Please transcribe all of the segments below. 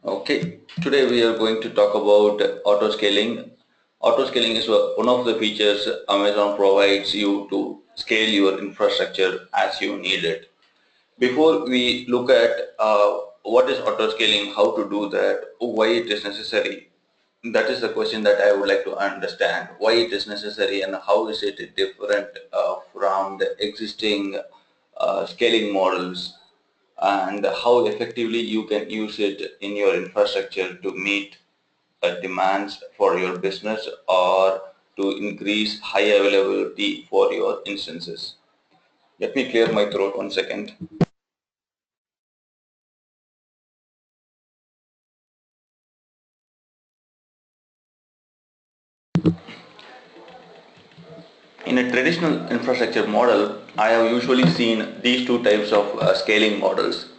Okay, today we are going to talk about auto scaling. Auto scaling is one of the features Amazon provides you to scale your infrastructure as you need it. Before we look at what is auto scaling, how to do that, why it is necessary, that is the question that I would like to understand. Why it is necessary and how is it different from the existing scaling models, and how effectively you can use it in your infrastructure to meet demands for your business or to increase high availability for your instances. Let me clear my throat 1 second. In a traditional infrastructure model, I have usually seen these two types of scaling models.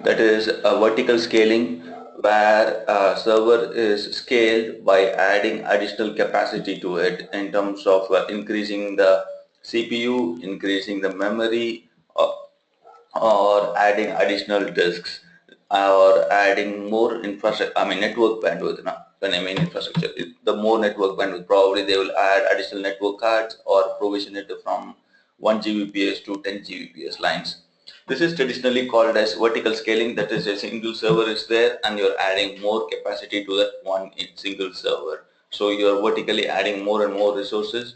That is a vertical scaling, where a server is scaled by adding additional capacity to it in terms of increasing the CPU, increasing the memory, or adding additional disks, or adding more infrastructure, network bandwidth. When I mean infrastructure, the more network bandwidth, probably they will add additional network cards or provision it from 1 Gbps to 10 Gbps lines. This is traditionally called as vertical scaling. That is, a single server is there and you're adding more capacity to that one single server. So you're vertically adding more and more resources,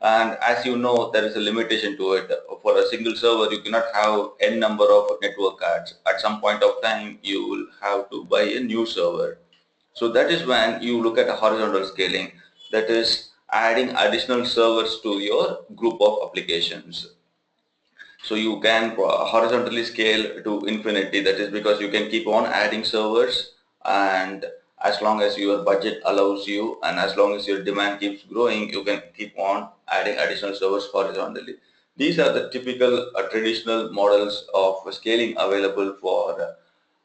and as you know, there is a limitation to it. For a single server, you cannot have n number of network cards. At some point of time, you will have to buy a new server. So that is when you look at a horizontal scaling, that is adding additional servers to your group of applications. So you can horizontally scale to infinity. That is because you can keep on adding servers, and as long as your budget allows you and as long as your demand keeps growing, you can keep on adding additional servers horizontally. These are the typical traditional models of scaling available for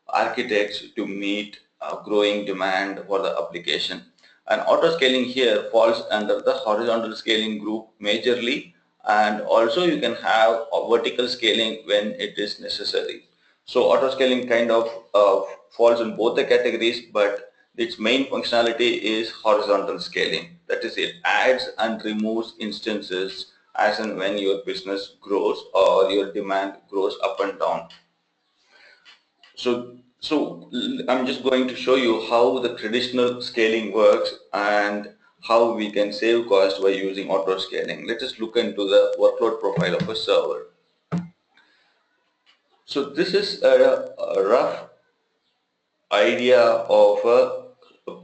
architects to meet growing demand for the application. And auto scaling here falls under the horizontal scaling group majorly, and also you can have a vertical scaling when it is necessary. So auto scaling kind of falls in both the categories, but its main functionality is horizontal scaling. That is, it adds and removes instances as and when your business grows or your demand grows up and down. So I'm just going to show you how the traditional scaling works and how we can save cost by using auto scaling. Let us look into the workload profile of a server. So this is a rough idea of a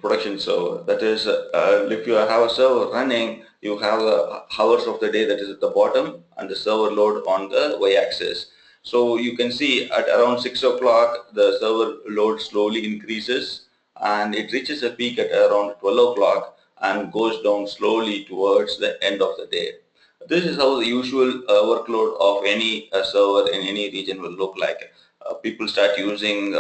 production server. That is, if you have a server running, you have hours of the day that is at the bottom and the server load on the y-axis. So you can see at around 6 o'clock the server load slowly increases and it reaches a peak at around 12 o'clock and goes down slowly towards the end of the day. This is how the usual workload of any server in any region will look like. People start using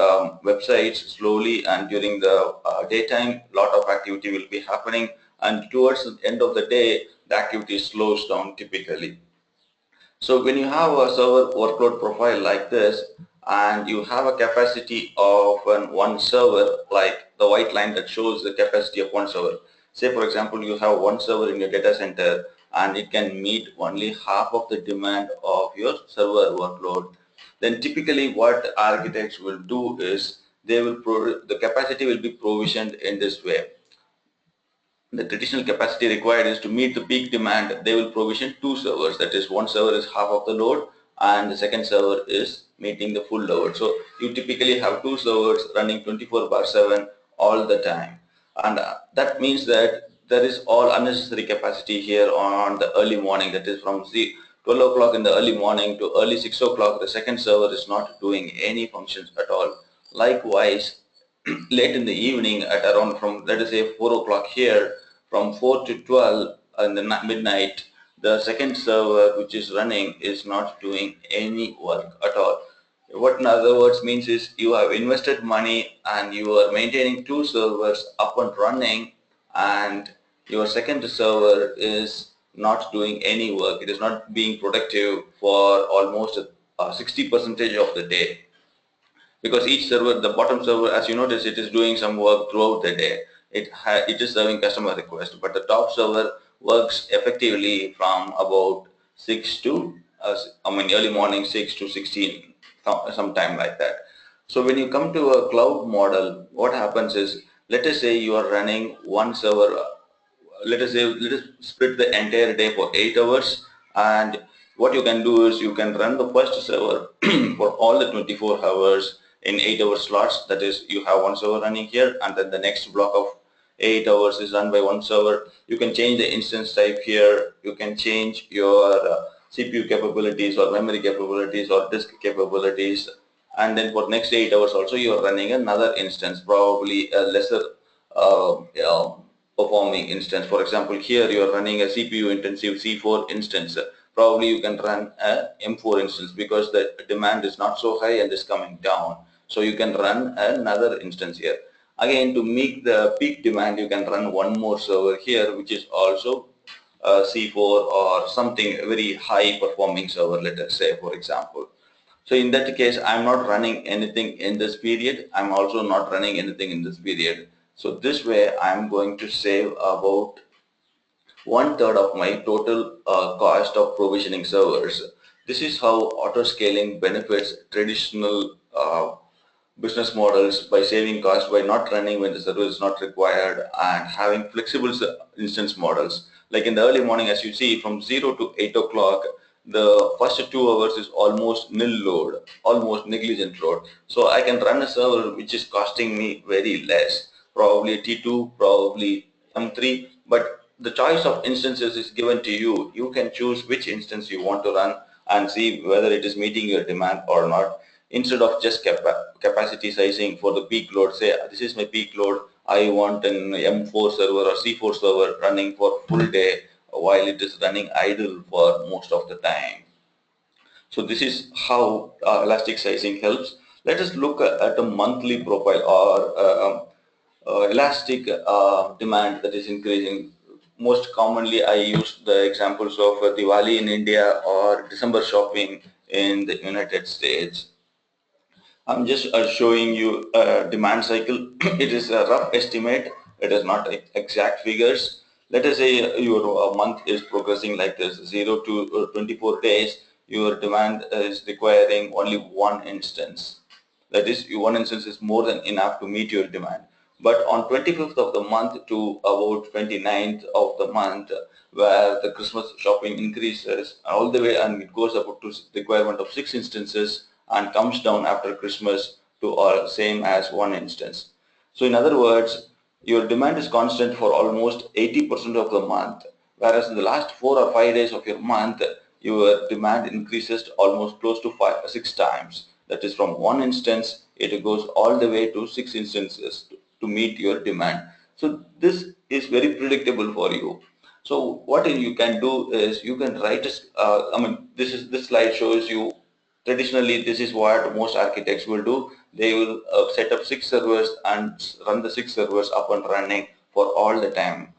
websites slowly, and during the daytime, a lot of activity will be happening, and towards the end of the day, the activity slows down typically. So when you have a server workload profile like this, and you have a capacity of one server, like the white line that shows the capacity of one server. Say for example, you have one server in your data center and it can meet only half of the demand of your server workload. Then typically what architects will do is the capacity will be provisioned in this way. The traditional capacity required is to meet the peak demand. They will provision two servers. That is, one server is half of the load and the second server is meeting the full load. So you typically have two servers running 24/7 all the time. And that means that there is all unnecessary capacity here on the early morning. That is, from 12 o'clock in the early morning to early 6 o'clock, the second server is not doing any functions at all. Likewise, late in the evening at around, from let us say 4 o'clock here, from 4 to 12 in the midnight, the second server which is running is not doing any work at all. What in other words means is you have invested money and you are maintaining two servers up and running, and your second server is not doing any work. It is not being productive for almost 60% of the day. because each server, the bottom server, as you notice, it is doing some work throughout the day. It is serving customer request, but the top server works effectively from about 6 to early morning 6 to 16, sometime like that. So when you come to a cloud model, what happens is, let us say you are running one server. Let us split the entire day for 8 hours, and what you can do is you can run the first server for all the 24 hours in 8-hour slots. That is, you have one server running here, and then the next block of 8 hours is run by one server. You can change the instance type here. You can change your CPU capabilities or memory capabilities or disk capabilities, and then for next 8 hours also you are running another instance, probably a lesser uh, uh, performing instance. For example, here you are running a CPU intensive C4 instance. Probably you can run a M4 instance because the demand is not so high and is coming down. So you can run another instance here. Again, to meet the peak demand, you can run one more server here, which is also C4 or something very high performing server, let us say, for example. So in that case, I'm not running anything in this period. I'm also not running anything in this period. So this way, I'm going to save about one third of my total cost of provisioning servers. This is how auto scaling benefits traditional business models by saving cost, by not running when the service is not required, and having flexible instance models. Like in the early morning, as you see, from 0 to 8 o'clock, the first 2 hours is almost nil load, almost negligent load. So I can run a server which is costing me very less, probably T2, probably M3, but the choice of instances is given to you. You can choose which instance you want to run and see whether it is meeting your demand or not, instead of just capacity sizing for the peak load. Say, this is my peak load, I want an M4 server or C4 server running for full day while it is running idle for most of the time. So this is how elastic sizing helps. Let us look at a monthly profile or elastic demand that is increasing. Most commonly, I use the examples of Diwali in India or December shopping in the United States. I'm just showing you a demand cycle. It is a rough estimate. It is not exact figures. Let us say your month is progressing like this, 0 to 24 days. Your demand is requiring only one instance. That is, one instance is more than enough to meet your demand. But on 25th of the month to about 29th of the month, where the Christmas shopping increases all the way and it goes up to requirement of 6 instances and comes down after Christmas to same as one instance. So in other words, your demand is constant for almost 80% of the month, whereas in the last 4 or 5 days of your month, your demand increases almost close to 6 times. That is, from one instance, it goes all the way to 6 instances to meet your demand. So this is very predictable for you. So what you can do is you can write this slide shows you. Traditionally, this is what most architects will do. They will set up 6 servers and run the 6 servers up and running for all the time.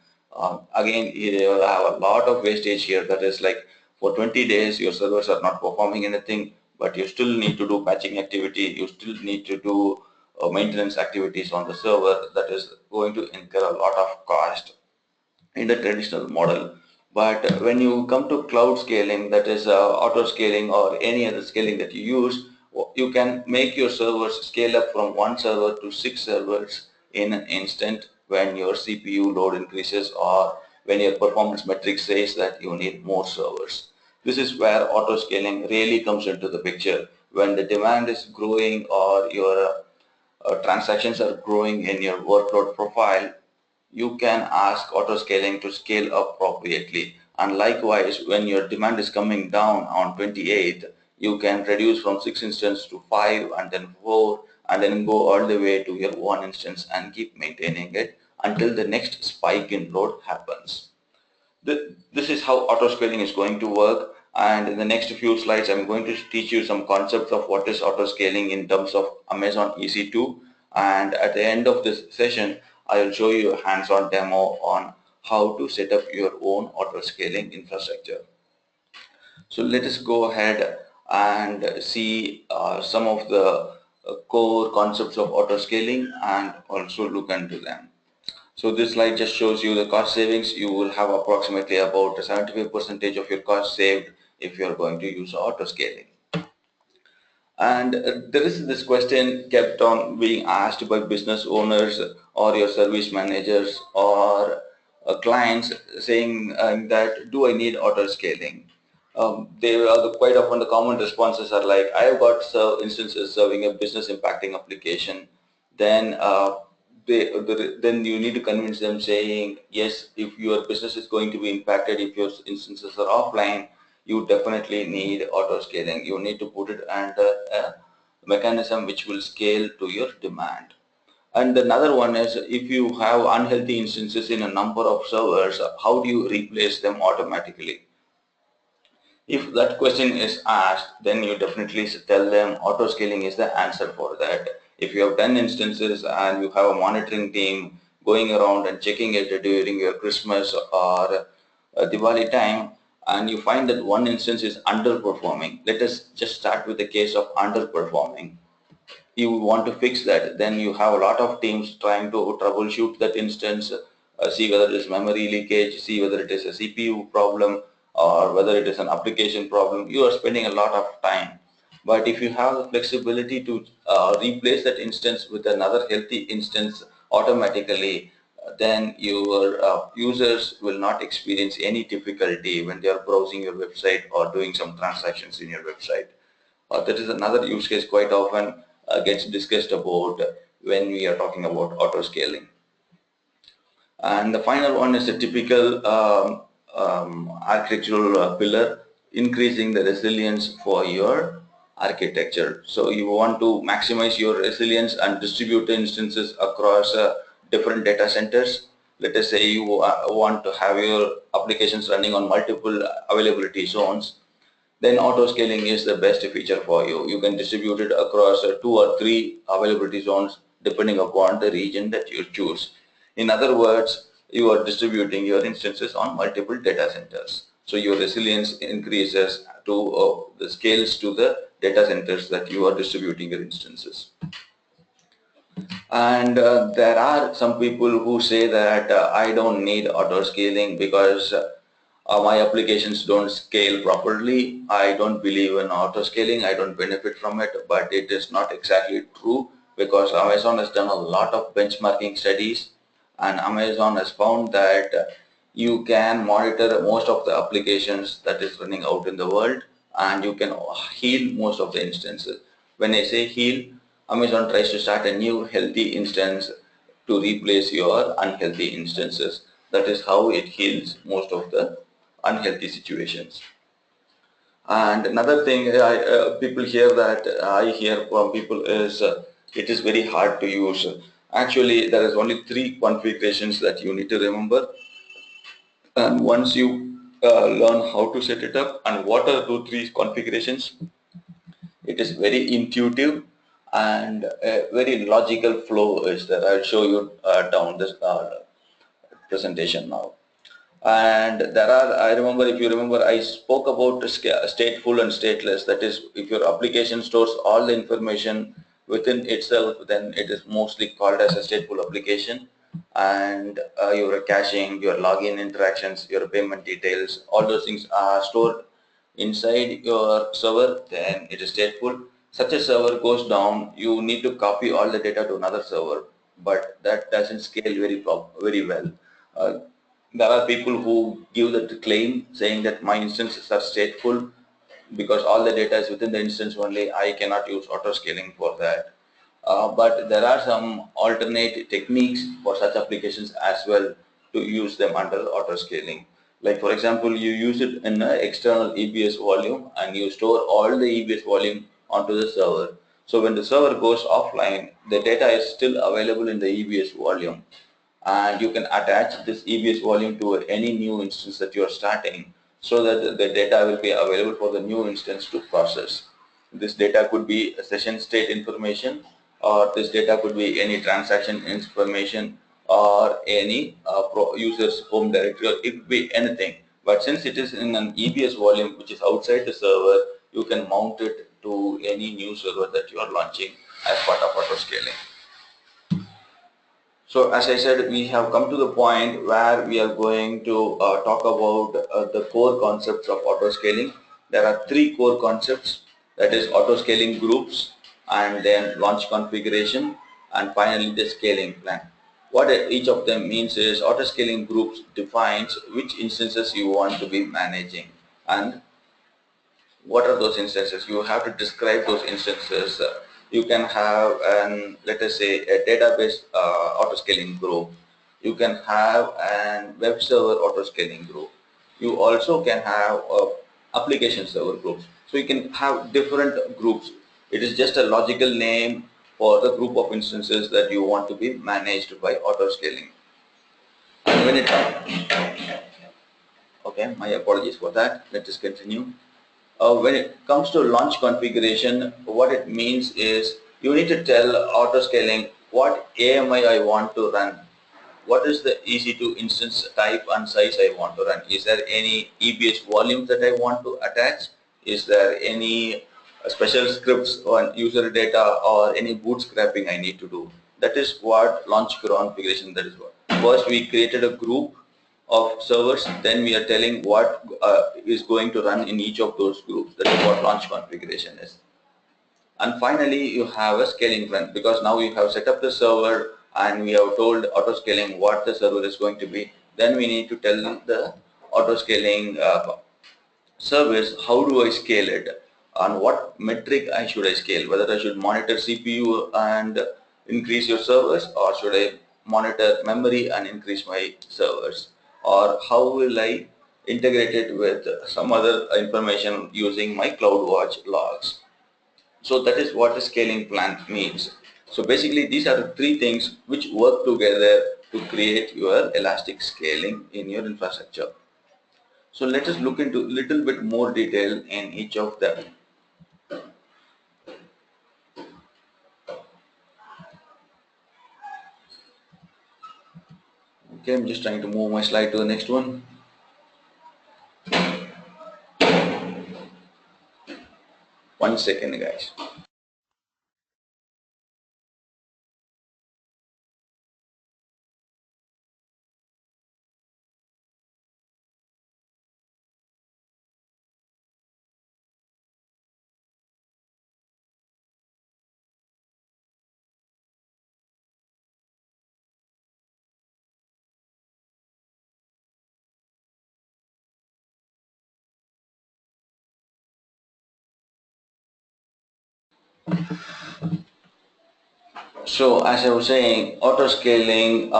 Again, you will have a lot of wastage here. That is, like, for 20 days, your servers are not performing anything, but you still need to do patching activity. You still need to do maintenance activities on the server. That is going to incur a lot of cost in the traditional model. But when you come to cloud scaling, that is auto scaling or any other scaling that you use, you can make your servers scale up from one server to 6 servers in an instant when your CPU load increases or when your performance metric says that you need more servers. This is where auto scaling really comes into the picture. When the demand is growing or your transactions are growing in your workload profile, you can ask auto scaling to scale appropriately. And likewise, when your demand is coming down on 28th, you can reduce from 6 instance to 5 and then 4 and then go all the way to your 1 instance and keep maintaining it until the next spike in load happens. This is how auto scaling is going to work, and in the next few slides I'm going to teach you some concepts of what is auto scaling in terms of Amazon EC2, and at the end of this session I will show you a hands-on demo on how to set up your own auto scaling infrastructure. So let us go ahead and see some of the core concepts of auto scaling and also look into them. So this slide just shows you the cost savings. You will have approximately about 75% of your cost saved if you are going to use auto scaling. And there is this question kept on being asked by business owners or your service managers or clients saying that do I need auto scaling? They are quite often the common responses are like, I have got instances serving a business impacting application. Then then you need to convince them saying, yes, if your business is going to be impacted, if your instances are offline, you definitely need auto scaling. You need to put it under a mechanism which will scale to your demand. And another one is if you have unhealthy instances in a number of servers, how do you replace them automatically? If that question is asked, then you definitely tell them auto scaling is the answer for that. If you have 10 instances and you have a monitoring team going around and checking it during your Christmas or Diwali time, and you find that one instance is underperforming, let us just start with the case of underperforming. You want to fix that, then you have a lot of teams trying to troubleshoot that instance, see whether it is memory leakage, see whether it is a CPU problem or whether it is an application problem. You are spending a lot of time. But if you have the flexibility to replace that instance with another healthy instance automatically, then your users will not experience any difficulty when they are browsing your website or doing some transactions in your website. That is another use case quite often gets discussed about when we are talking about auto scaling. And the final one is a typical architectural pillar, increasing the resilience for your architecture. So you want to maximize your resilience and distribute instances across different data centers. Let us say you want to have your applications running on multiple availability zones, then auto scaling is the best feature for you. You can distribute it across 2 or 3 availability zones depending upon the region that you choose. In other words, you are distributing your instances on multiple data centers. So your resilience increases to the scales to the data centers that you are distributing your instances. And there are some people who say that I don't need auto scaling because my applications don't scale properly. I don't believe in auto scaling. I don't benefit from it. But it is not exactly true, because Amazon has done a lot of benchmarking studies, and Amazon has found that you can monitor most of the applications that is running out in the world, and you can heal most of the instances. When I say heal, Amazon tries to start a new healthy instance to replace your unhealthy instances. That is how it heals most of the unhealthy situations. And another thing people hear that I hear from people is it is very hard to use. Actually, there is only 3 configurations that you need to remember. And once you learn how to set it up and what are those 3 configurations, it is very intuitive and a very logical flow is there. I'll show you down this presentation now. And there are, I remember, if you remember, I spoke about stateful and stateless. That is, if your application stores all the information within itself, then it is mostly called as a stateful application. And your caching, your login interactions, your payment details, all those things are stored inside your server, then it is stateful. Such a server goes down, you need to copy all the data to another server, but that doesn't scale very well. Uh, there are people who give the claim saying that my instances are stateful because all the data is within the instance only. I cannot use auto scaling for that. But there are some alternate techniques for such applications as well to use them under auto scaling. Like for example, you use it in an external EBS volume and you store all the EBS volume onto the server. So when the server goes offline, the data is still available in the EBS volume, and you can attach this EBS volume to any new instance that you are starting, so that the data will be available for the new instance to process. This data could be session state information, or this data could be any transaction information, or any user's home directory, or it could be anything. But since it is in an EBS volume which is outside the server, you can mount it to any new server that you are launching. as part of auto scaling. So as I said, we have come to the point where we are going to talk about the core concepts of auto scaling. There are three core concepts, that is auto scaling groups, and then launch configuration, and finally the scaling plan. What each of them means is auto scaling groups defines which instances you want to be managing, and what are those instances. You have to describe those instances. You can have an, let us say, a database auto scaling group. You can have an web server auto scaling group. You also can have application server groups. So you can have different groups. It is just a logical name for the group of instances that you want to be managed by auto scaling. And when it okay, my apologies for that. Let us continue. When it comes to launch configuration, what it means is you need to tell auto scaling what AMI I want to run. What is the EC2 instance type and size I want to run? Is there any EBS volumes that I want to attach? Is there any special scripts on user data or any bootstrapping I need to do? That is what launch configuration, that is what. First we created a group of servers, then we are telling what is going to run in each of those groups. That is what launch configuration is. And finally, you have a scaling plan, because now you have set up the server and we have told auto scaling what the server is going to be. Then we need to tell the auto scaling service how do I scale it, on what metric should I scale, whether I should monitor CPU and increase your servers, or should I monitor memory and increase my servers, or how will I integrate it with some other information using my CloudWatch logs. So that is what a scaling plan means. So basically these are the three things which work together to create your elastic scaling in your infrastructure. So let us look into a little bit more detail in each of them. Okay, I'm just trying to move my slide to the next one. One second, guys. So as I was saying, auto scaling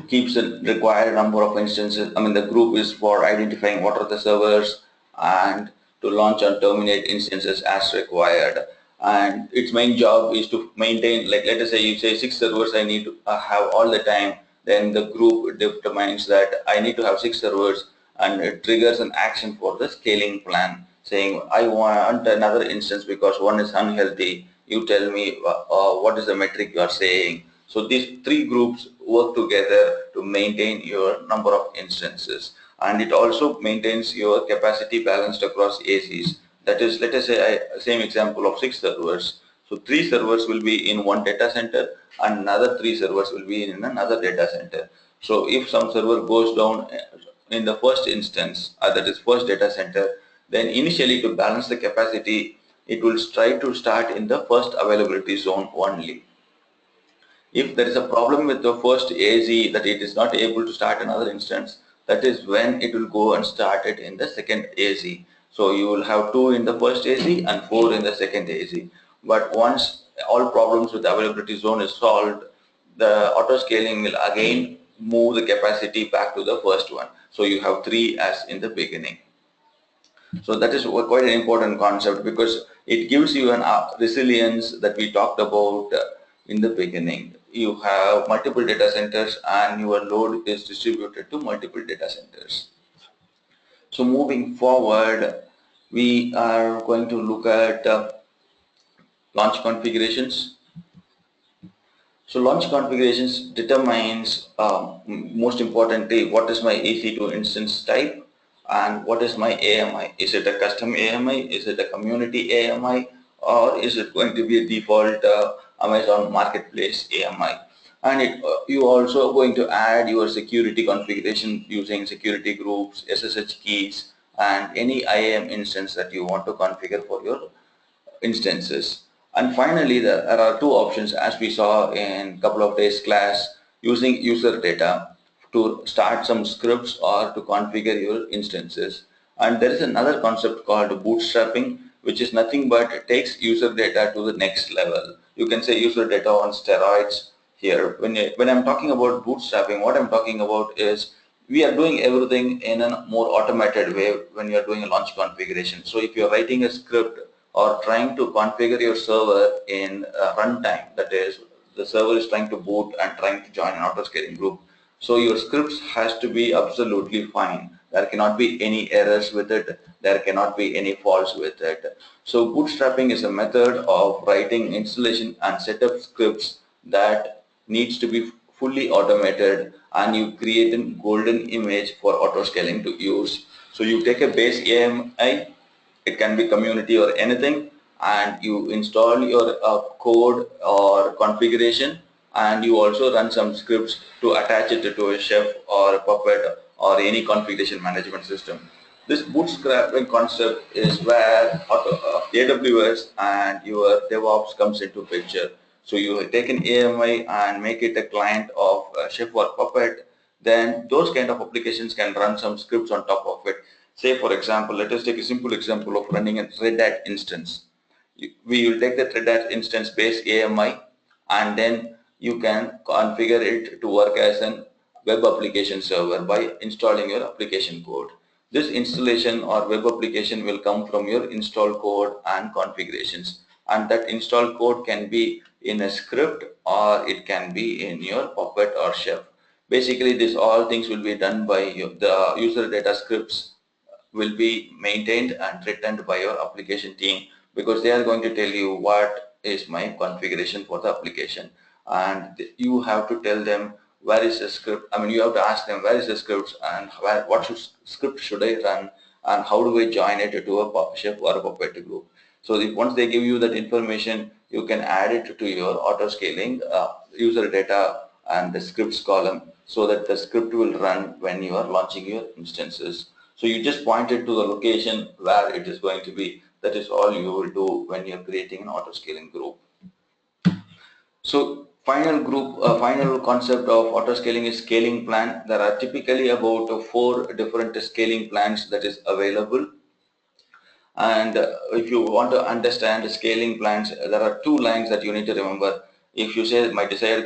keeps the required number of instances. I mean, the group is for identifying what are the servers and to launch and terminate instances as required. And its main job is to maintain, like let us say you say 6 servers I need to have all the time. Then the group determines that I need to have 6 servers, and it triggers an action for the scaling plan, saying I want another instance because one is unhealthy. You tell me what is the metric you are saying. So these three groups work together to maintain your number of instances, and it also maintains your capacity balanced across ACs. That is, let us say same example of 6 servers. So 3 servers will be in one data center and another 3 servers will be in another data center. So if some server goes down in the first instance, that is first data center, then initially to balance the capacity, it will try to start in the first availability zone only. If there is a problem with the first AZ that it is not able to start another instance, that is when it will go and start it in the second AZ. So you will have 2 in the first AZ and 4 in the second AZ. But once all problems with the availability zone is solved, the auto scaling will again move the capacity back to the first one. So you have 3 as in the beginning. So that is quite an important concept, because it gives you an resilience that we talked about in the beginning. You have multiple data centers and your load is distributed to multiple data centers. So moving forward, we are going to look at launch configurations. So launch configurations determines most importantly what is my EC2 instance type and what is my AMI. Is it a custom AMI? Is it a community AMI? Or is it going to be a default Amazon Marketplace AMI. And you also going to add your security configuration using security groups, SSH keys, and any IAM instance that you want to configure for your instances. And finally, there are two options as we saw in couple of days class, using user data to start some scripts or to configure your instances. And there is another concept called bootstrapping, which is nothing but it takes user data to the next level. You can say user data on steroids here. When I'm talking about bootstrapping, what I'm talking about is we are doing everything in a more automated way when you're doing a launch configuration. So if you're writing a script or trying to configure your server in runtime, that is, the server is trying to boot and trying to join an auto scaling group. So your scripts has to be absolutely fine. There cannot be any errors with it. There cannot be any faults with it. So bootstrapping is a method of writing installation and setup scripts that needs to be fully automated, and you create a golden image for auto scaling to use. So you take a base AMI, it can be community or anything, and you install your code or configuration, and you also run some scripts to attach it to a chef or a puppet or any configuration management system. This bootstrapping concept is where AWS and your DevOps comes into picture. So you take an AMI and make it a client of Chef or Puppet, then those kind of applications can run some scripts on top of it. Say for example, let us take a simple example of running a Red Hat instance. We will take the Red Hat instance base AMI, and then you can configure it to work as an web application server by installing your application code. This installation or web application will come from your install code and configurations, and that install code can be in a script or it can be in your Puppet or Chef. Basically, these all things will be done by the user data scripts will be maintained and written by your application team, because they are going to tell you what is my configuration for the application, and you have to tell them where is the script. I mean, you have to ask them where is the scripts and script should I run, and how do I join it to a Chef or a Puppet group. So if once they give you that information, you can add it to your auto scaling user data and the scripts column, so that the script will run when you are launching your instances. So you just point it to the location where it is going to be. That is all you will do when you're creating an auto scaling group. So final concept of auto scaling is scaling plan. There are typically about 4 different scaling plans that is available. And if you want to understand scaling plans, there are 2 lines that you need to remember. If you say my desired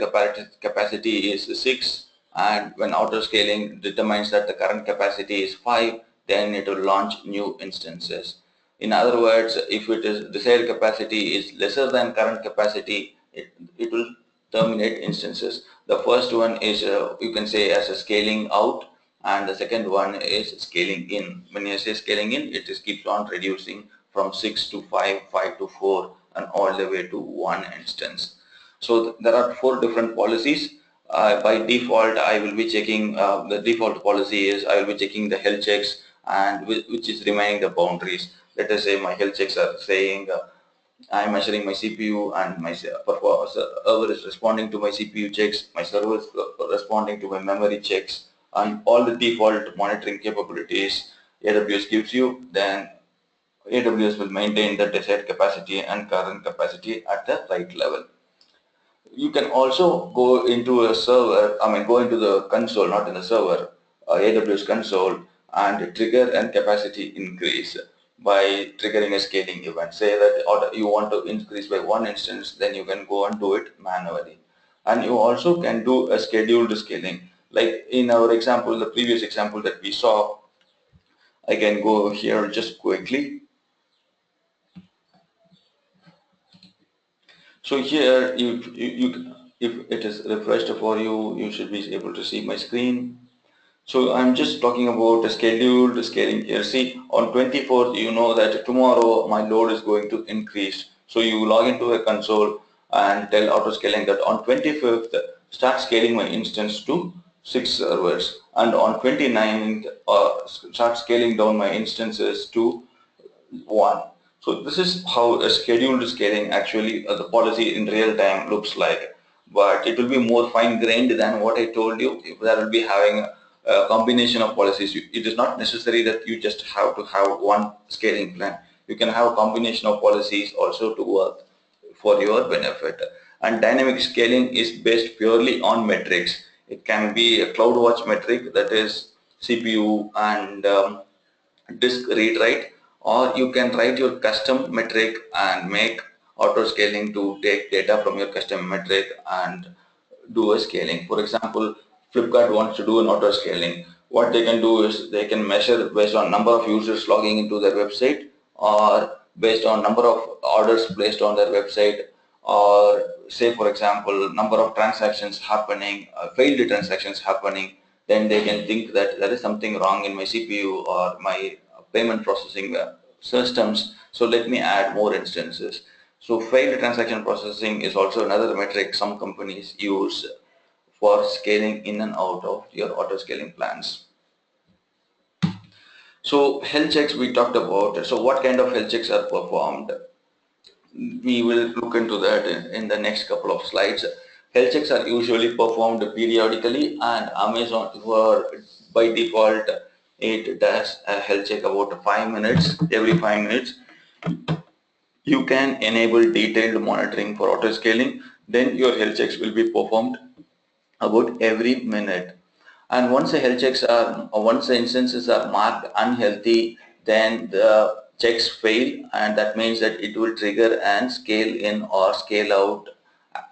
capacity is 6, and when auto scaling determines that the current capacity is 5, then it will launch new instances. In other words, if it is desired capacity is lesser than current capacity, it will terminate instances. The first one is you can say as a scaling out, and the second one is scaling in. When you say scaling in, it just keeps on reducing from 6 to 5, 5 to 4, and all the way to 1 instance. So there are 4 different policies. By default, I will be checking, the default policy is I will be checking the health checks, and which is remaining the boundaries. Let us say my health checks are saying I am measuring my CPU, and my server is responding to my CPU checks, my server is responding to my memory checks, and all the default monitoring capabilities AWS gives you, then AWS will maintain the desired capacity and current capacity at the right level. You can also go into a server, go into the console, not in the server, AWS console, and trigger and capacity increase by triggering a scaling event. Say that you want to increase by 1 instance, then you can go and do it manually. And you also can do a scheduled scaling. Like in our example, the previous example that we saw, I can go here just quickly. So here, if it is refreshed for you, you should be able to see my screen. So I'm just talking about a scheduled scaling here. See, on 24th, you know that tomorrow my load is going to increase. So you log into a console and tell auto scaling that on 25th, start scaling my instance to 6 servers. And on 29th, start scaling down my instances to 1. So this is how a scheduled scaling actually the policy in real time looks like. But it will be more fine grained than what I told you. If there will be having a combination of policies. It is not necessary that you just have to have one scaling plan. You can have a combination of policies also to work for your benefit. And dynamic scaling is based purely on metrics. It can be a CloudWatch metric, that is CPU and disk read write, or you can write your custom metric and make auto scaling to take data from your custom metric and do a scaling. For example, Flipkart wants to do an auto scaling. What they can do is they can measure based on number of users logging into their website, or based on number of orders placed on their website, or say for example number of transactions happening, failed transactions happening. Then they can think that there is something wrong in my CPU or my payment processing systems, so let me add more instances. So failed transaction processing is also another metric some companies use for scaling in and out of your auto scaling plans. So health checks we talked about. So what kind of health checks are performed? We will look into that in the next couple of slides. Health checks are usually performed periodically, and Amazon for by default it does a health check about 5 minutes. Every 5 minutes you can enable detailed monitoring for auto scaling. Then your health checks will be performed about every minute. And once the health checks are, or once the instances are marked unhealthy, then the checks fail, and that means that it will trigger and scale in or scale out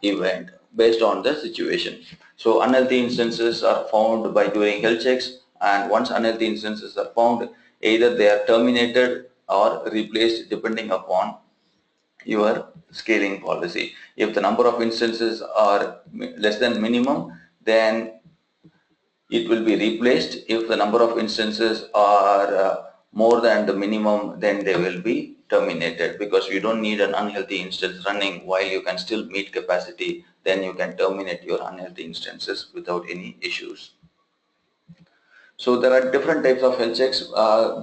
event based on the situation. So unhealthy instances are found by doing health checks, and once unhealthy instances are found, either they are terminated or replaced depending upon your scaling policy. If the number of instances are less than minimum, then it will be replaced. If the number of instances are more than the minimum, then they will be terminated, because you don't need an unhealthy instance running while you can still meet capacity. Then you can terminate your unhealthy instances without any issues. So there are different types of health checks.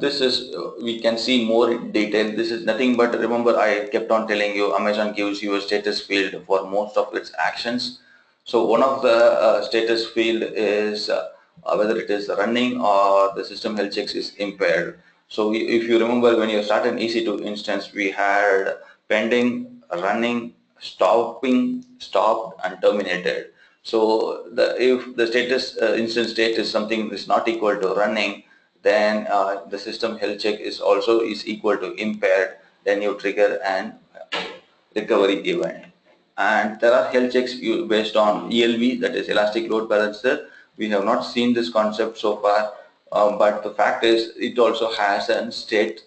This is, we can see more in detail. This is nothing but, remember I kept on telling you, Amazon gives you a status field for most of its actions. So one of the status field is whether it is running or the system health checks is impaired. So if you remember, when you start an EC2 instance, we had pending, running, stopping, stopped, and terminated. So if the status instance state is something is not equal to running, then the system health check is also is equal to impaired. Then you trigger an recovery event. And there are health checks based on ELB, that is elastic load balancer. We have not seen this concept so far, but the fact is it also has a state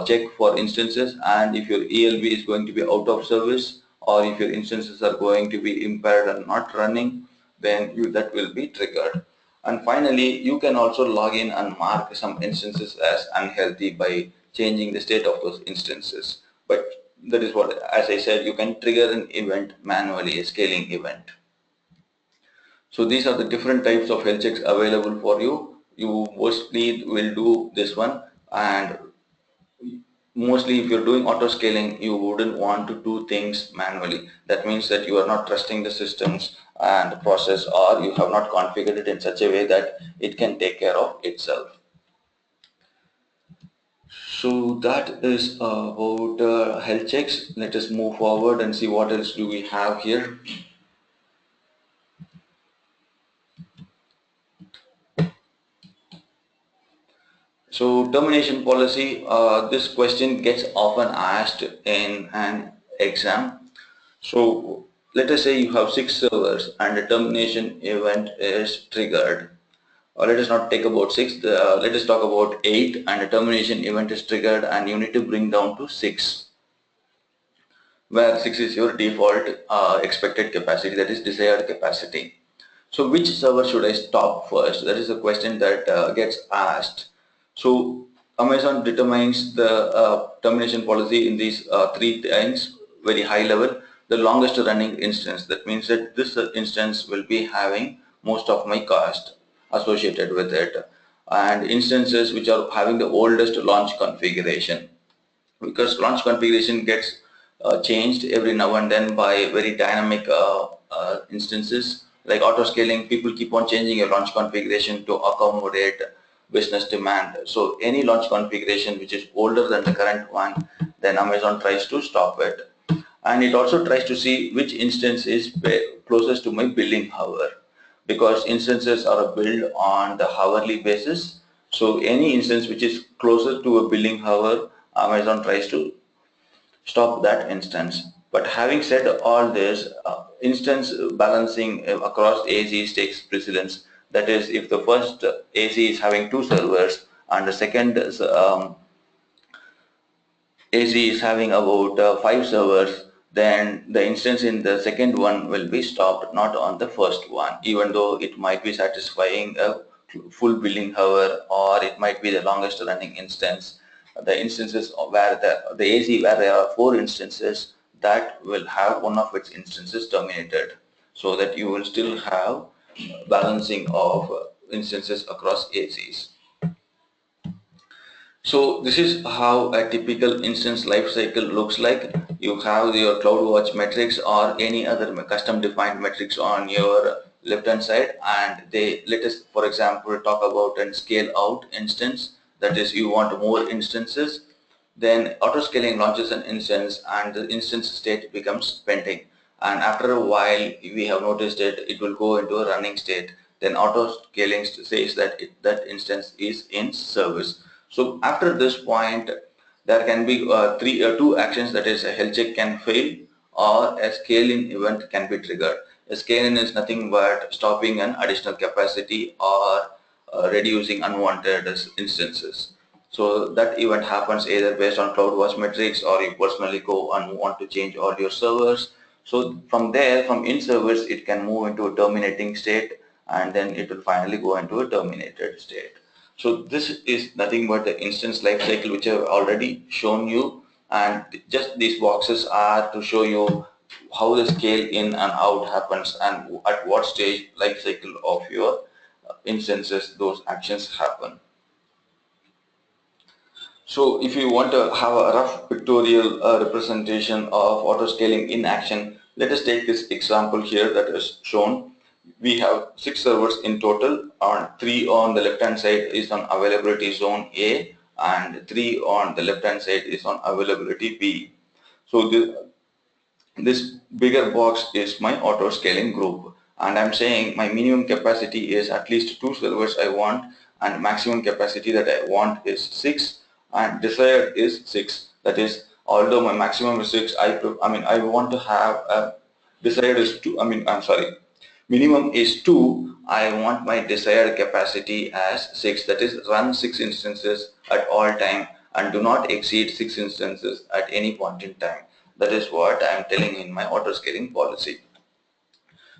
check for instances, and if your ELB is going to be out of service, or if your instances are going to be impaired and not running, then that will be triggered. And finally, you can also log in and mark some instances as unhealthy by changing the state of those instances. But that is what, as I said, you can trigger an event manually, a scaling event. So these are the different types of health checks available for you. You mostly will do this one, and mostly if you're doing auto scaling, you wouldn't want to do things manually. That means that you are not trusting the systems and the process, or you have not configured it in such a way that it can take care of itself. So that is about health checks. Let us move forward and see what else do we have here. So termination policy, this question gets often asked in an exam. So let us say you have 6 servers and a termination event is triggered. Or let us not take about 6, let us talk about 8, and a termination event is triggered and you need to bring down to 6, where 6 is your default expected capacity, that is desired capacity. So which server should I stop first? That is a question that gets asked. So Amazon determines the termination policy in these 3 things, very high level. The longest running instance, that means that this instance will be having most of my cost associated with it, and instances which are having the oldest launch configuration. because launch configuration gets changed every now and then by very dynamic instances. Like auto scaling, people keep on changing your launch configuration to accommodate business demand. So any launch configuration which is older than the current one, then Amazon tries to stop it. And it also tries to see which instance is closest to my billing hour, because instances are built on the hourly basis. So any instance which is closer to a billing hour, Amazon tries to stop that instance. But having said all this, instance balancing across AZs takes precedence. That is, if the first AZ is having two servers and the second AC is having about five servers, then the instance in the second one will be stopped, not on the first one, even though it might be satisfying a full billing hour, or it might be the longest running instance. The instances where the AC where there are four instances, that will have one of its instances terminated, so that you will still have balancing of instances across ACs. So this is how a typical instance lifecycle looks like. You have your CloudWatch metrics or any other custom defined metrics on your left hand side, and they let us, for example, talk about a scale out instance. That is, you want more instances. Then auto scaling launches an instance and the instance state becomes pending. And after a while, we have noticed it will go into a running state. Then auto scaling says that that instance is in service. So after this point, there can be two actions, that is a health check can fail or a scaling event can be triggered. A scaling is nothing but stopping an additional capacity or reducing unwanted instances. So that event happens either based on CloudWatch metrics, or you personally go and want to change all your servers. So from there, from in service, it can move into a terminating state, and then it will finally go into a terminated state. So this is nothing but the instance lifecycle which I have already shown you, and just these boxes are to show you how the scale in and out happens and at what stage lifecycle of your instances those actions happen. So if you want to have a rough pictorial representation of auto scaling in action, let us take this example here that is shown. We have 6 servers in total, and 3 on the left hand side is on availability zone A, and 3 on the left hand side is on availability B. So this bigger box is my auto scaling group, and I'm saying my minimum capacity is at least 2 servers I want, and maximum capacity that I want is 6, and desired is 6. That is, although my maximum is 6, I want to have a desired is 2. I'm sorry, minimum is 2. I want my desired capacity as 6. That is, run 6 instances at all time and do not exceed 6 instances at any point in time. That is what I am telling in my auto scaling policy.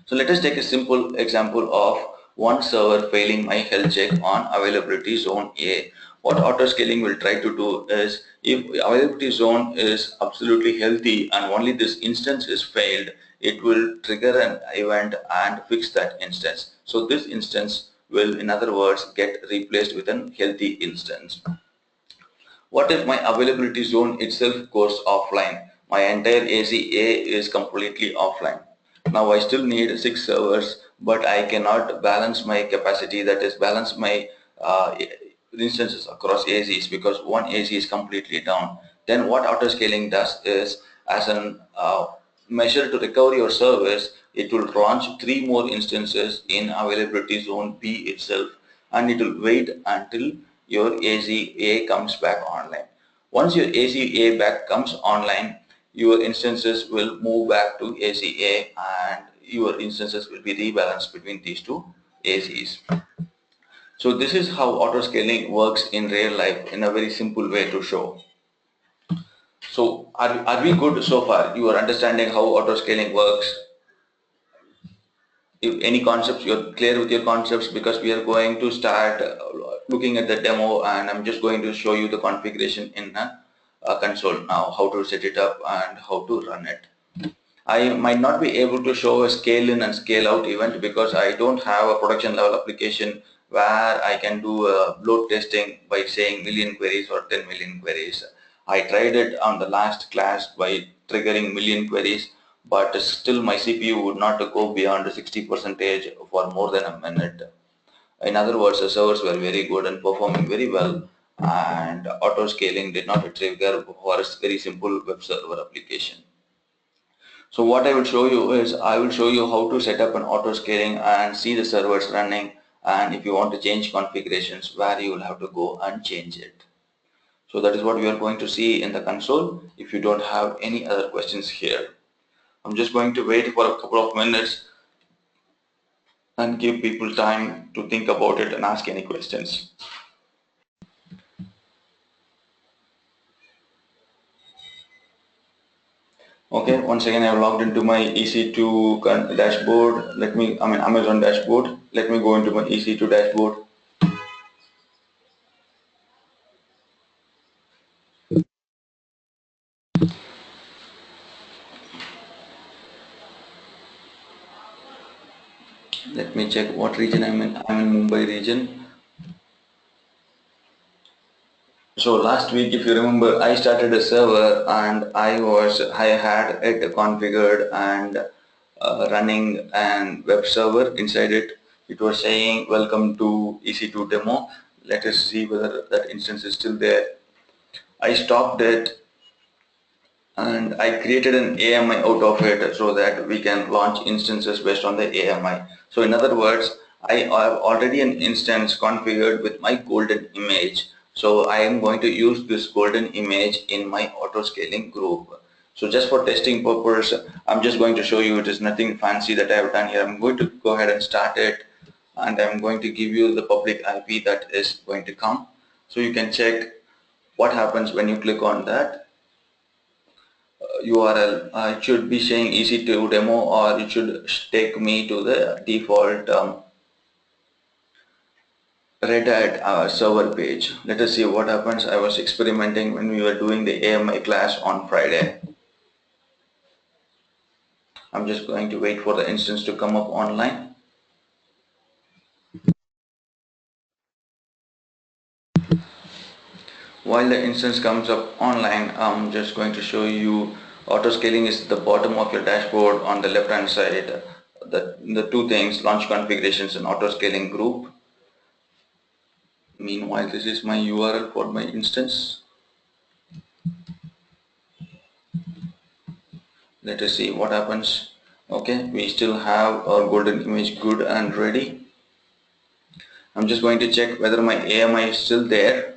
So let us take a simple example of one server failing my health check on availability zone A. What auto scaling will try to do is, if availability zone is absolutely healthy and only this instance is failed, it will trigger an event and fix that instance. So this instance will, in other words, get replaced with an healthy instance. What if my availability zone itself goes offline? My entire ACA is completely offline. Now I still need 6 servers, but I cannot balance my capacity, that is balance my instances across ACs, because one AC is completely down. Then what auto scaling does is, as an measure to recover your service, it will launch 3 more instances in availability zone B itself, and it will wait until your ACA comes back online. Once your ACA back comes online, your instances will move back to ACA, and your instances will be rebalanced between these two ACs. So this is how auto scaling works in real life, in a very simple way to show. So are we good so far? You are understanding how auto scaling works? If any concepts, you're clear with your concepts, because we are going to start looking at the demo, and I'm just going to show you the configuration in a console now, how to set it up and how to run it. I might not be able to show a scale in and scale out event, because I don't have a production level application where I can do load testing by saying million queries or 10 million queries. I tried it on the last class by triggering million queries, but still my CPU would not go beyond 60% for more than a minute. In other words, the servers were very good and performing very well, and auto scaling did not trigger for a very simple web server application. So what I will show you is I will show you how to set up an auto scaling and see the servers running, and if you want to change configurations, where you will have to go and change it. So that is what we are going to see in the console. If you don't have any other questions here, I'm just going to wait for a couple of minutes and give people time to think about it and ask any questions. Okay, once again I have logged into my EC2 dashboard. Amazon dashboard. Let me go into my EC2 dashboard. Let me check what region I'm in. I'm in Mumbai region. So last week, if you remember, I started a server and I had it configured and running an web server inside it. It was saying welcome to EC2 demo. Let us see whether that instance is still there. I stopped it and I created an AMI out of it so that we can launch instances based on the AMI. So in other words, I have already an instance configured with my golden image. So I am going to use this golden image in my auto scaling group. So just for testing purpose, I'm just going to show you, it is nothing fancy that I have done here. I'm going to go ahead and start it, and I'm going to give you the public IP that is going to come. So you can check what happens when you click on that URL. It should be saying EC2 demo, or it should take me to the default Red Hat server page. Let us see what happens. I was experimenting when we were doing the AMI class on Friday. I'm just going to wait for the instance to come up online. While the instance comes up online, I'm just going to show you auto scaling is the bottom of your dashboard on the left hand side. The two things, launch configurations and auto scaling group. Meanwhile, this is my URL for my instance. Let us see what happens. Okay, we still have our golden image good and ready. I'm just going to check whether my AMI is still there.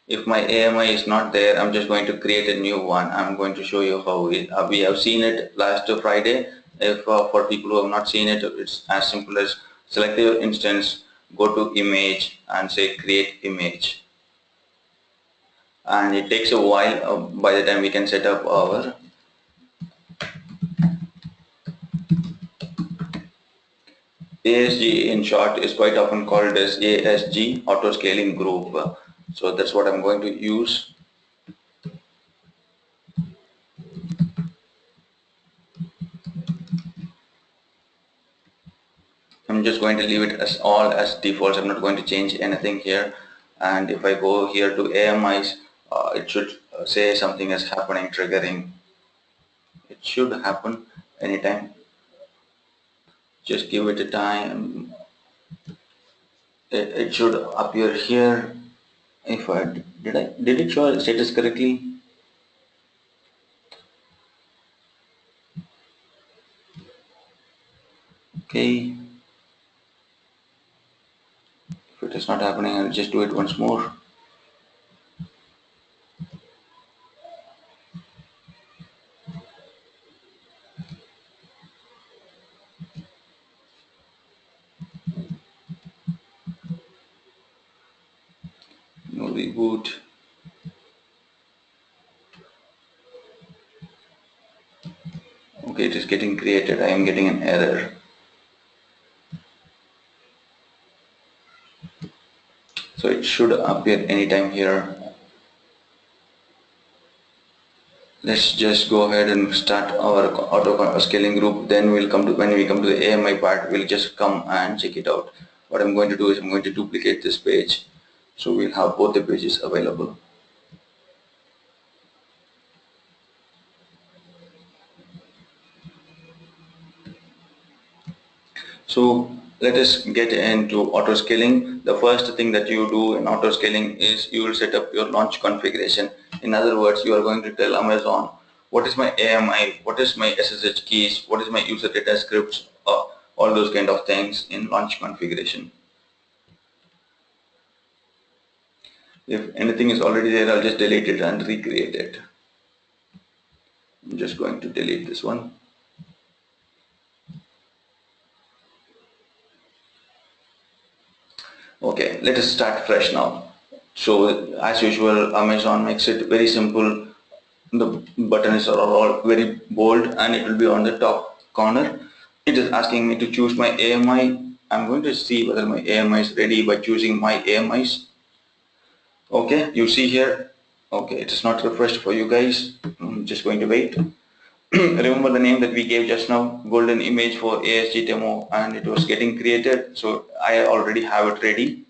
If my AMI is not there, I'm just going to create a new one. I'm going to show you how we have seen it last Friday. If for people who have not seen it, it's as simple as select your instance, go to image and say create image. And it takes a while by the time we can set up our ASG. In short, is quite often called as ASG, Auto Scaling Group. So that's what I'm going to use. I'm just going to leave it as all as defaults. I'm not going to change anything here. And if I go here to AMIs, it should say something is happening, triggering. It should happen anytime. Just give it a time. It should appear here. If I did it show status correctly? Okay. If it is not happening, I'll just do it once more. No reboot. Okay, it is getting created. I am getting an error. So it should appear anytime here. Let's just go ahead and start our auto scaling group. Then when we come to the AMI part, we'll just come and check it out. What I'm going to do is I'm going to duplicate this page, so we'll have both the pages available. So let us get into auto scaling. The first thing that you do in auto scaling is you will set up your launch configuration. In other words, you are going to tell Amazon what is my AMI, what is my SSH keys, what is my user data scripts, all those kind of things in launch configuration. If anything is already there, I'll just delete it and recreate it. I'm just going to delete this one. Okay, let us start fresh now. So as usual, Amazon makes it very simple. The buttons are all very bold and it will be on the top corner. It is asking me to choose my AMI. I'm going to see whether my AMI is ready by choosing my AMIs. Okay, you see here. Okay, it is not refreshed for you guys. I'm just going to wait. Remember the name that we gave just now, golden image for ASG demo, and it was getting created. So I already have it ready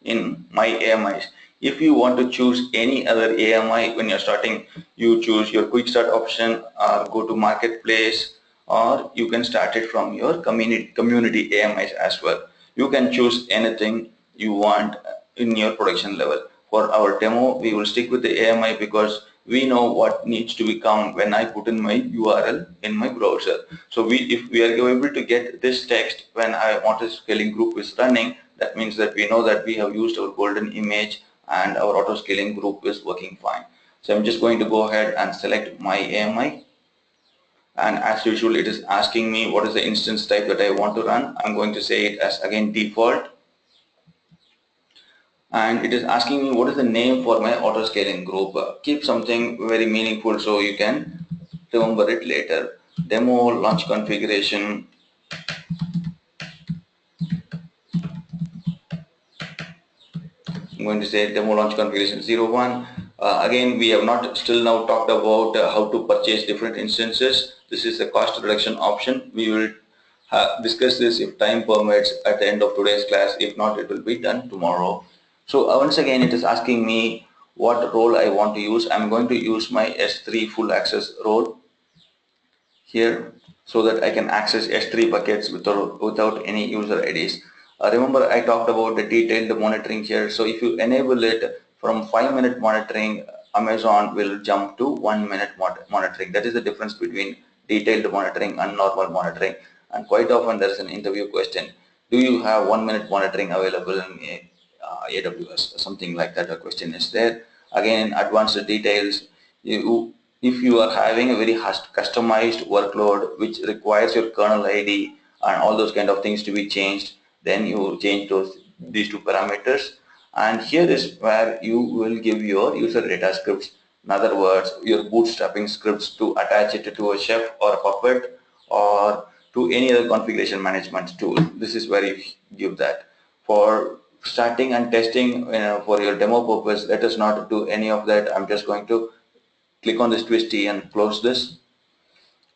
in my AMIs. If you want to choose any other AMI when you're starting, you choose your quick start option or go to marketplace, or you can start it from your community AMIs as well. You can choose anything you want in your production level. For our demo, we will stick with the AMI because we know what needs to become when I put in my URL in my browser. So if we are able to get this text when I want a scaling group is running, that means that we know that we have used our golden image and our auto scaling group is working fine. So I'm just going to go ahead and select my AMI, and as usual it is asking me what is the instance type that I want to run. I'm going to say it as again default, and it is asking me what is the name for my auto scaling group. Keep something very meaningful so you can remember it later. Demo launch configuration. I'm going to say demo launch configuration 01. Again, we have not still now talked about how to purchase different instances. This is a cost reduction option. We will discuss this if time permits at the end of today's class. If not, it will be done tomorrow. So once again, it is asking me what role I want to use. I'm going to use my S3 full access role here so that I can access S3 buckets without any user IDs. Remember I talked about the detailed monitoring here. So if you enable it from 5-minute monitoring, Amazon will jump to 1-minute monitoring. That is the difference between detailed monitoring and normal monitoring. And quite often there is an interview question. Do you have 1-minute monitoring available in AWS? Something like that, a question is there. Again, in advanced details, if you are having a very customized workload which requires your kernel ID and all those kind of things to be changed, then you change these two parameters. And here is where you will give your user data scripts. In other words, your bootstrapping scripts to attach it to a chef or a puppet or to any other configuration management tool. This is where you give that. For starting and testing, for your demo purpose, let us not do any of that. I'm just going to click on this twisty and close this,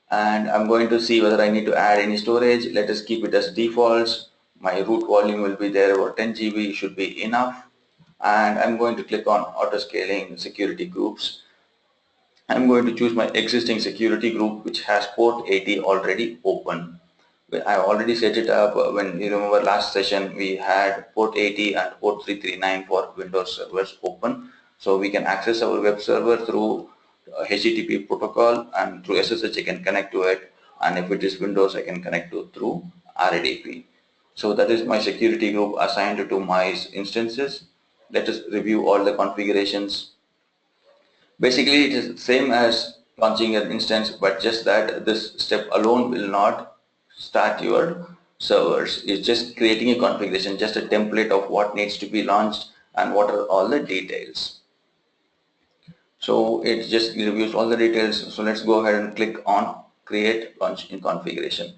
and I'm going to see whether I need to add any storage. Let us keep it as defaults. My root volume will be there, about 10 GB should be enough, and I'm going to click on auto scaling security groups. I'm going to choose my existing security group which has port 80 already open. I already set it up. When you remember last session we had port 80 and port 339 for Windows servers open, so we can access our web server through HTTP protocol, and through SSH I can connect to it, and if it is Windows I can connect to through RDP. So that is my security group assigned to my instances. Let us review all the configurations. Basically, it is the same as launching an instance, but just that this step alone will not start your servers. It's just creating a configuration, just a template of what needs to be launched and what are all the details. So it just reviews all the details. So let's go ahead and click on create launch in configuration.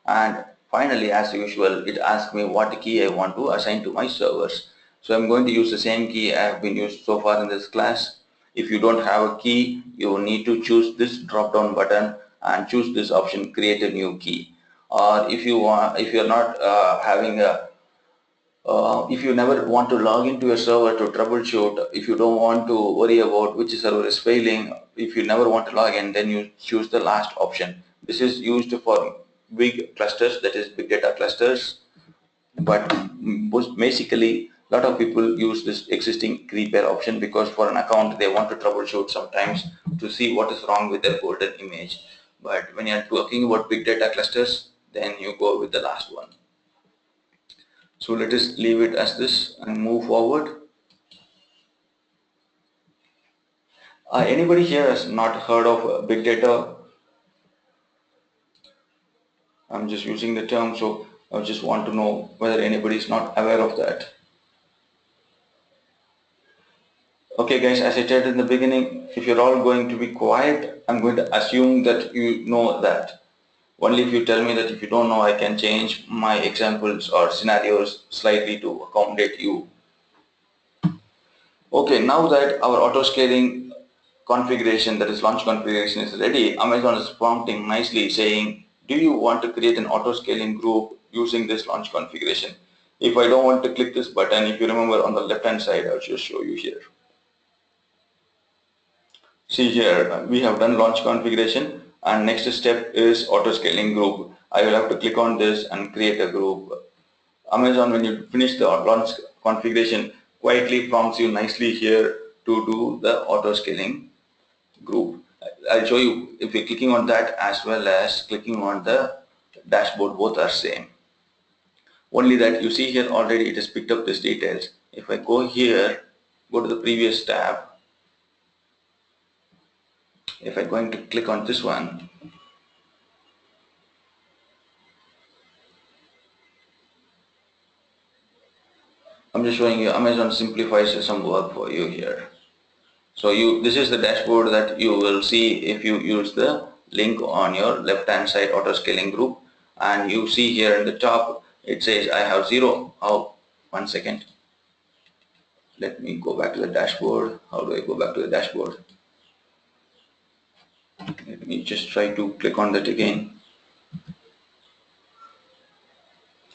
And finally, as usual, it asks me what key I want to assign to my servers. So I'm going to use the same key I have been used so far in this class. If you don't have a key, you will need to choose this drop down button and choose this option, create a new key. Or if you're not having a if you never want to log into a server to troubleshoot, if you don't want to worry about which server is failing, if you never want to log in, then you choose the last option. This is used for big clusters, that is big data clusters. But basically, a lot of people use this existing repair option because for an account they want to troubleshoot sometimes to see what is wrong with their golden image. But when you're talking about big data clusters, then you go with the last one. So let us leave it as this and move forward. Anybody here has not heard of big data? I'm just using the term, so I just want to know whether anybody is not aware of that. Okay guys, as I said in the beginning, if you're all going to be quiet, I'm going to assume that you know that. Only if you tell me that if you don't know, I can change my examples or scenarios slightly to accommodate you. Okay, now that our auto scaling configuration, that is launch configuration, is ready, Amazon is prompting nicely saying, do you want to create an auto scaling group using this launch configuration? If I don't want to click this button, if you remember on the left hand side, I'll just show you here. See here, we have done launch configuration, and next step is auto scaling group. I will have to click on this and create a group. Amazon, when you finish the launch configuration, quietly prompts you nicely here to do the auto scaling group. I'll show you if you're clicking on that as well as clicking on the dashboard, both are same. Only that you see here already it has picked up these details. If I go here, go to the previous tab, if I'm going to click on this one, I'm just showing you Amazon simplifies some work for you here. So this is the dashboard that you will see if you use the link on your left hand side auto scaling group, and you see here in the top it says I have 0. Oh, 1 second. Let me go back to the dashboard. How do I go back to the dashboard? Let me just try to click on that again.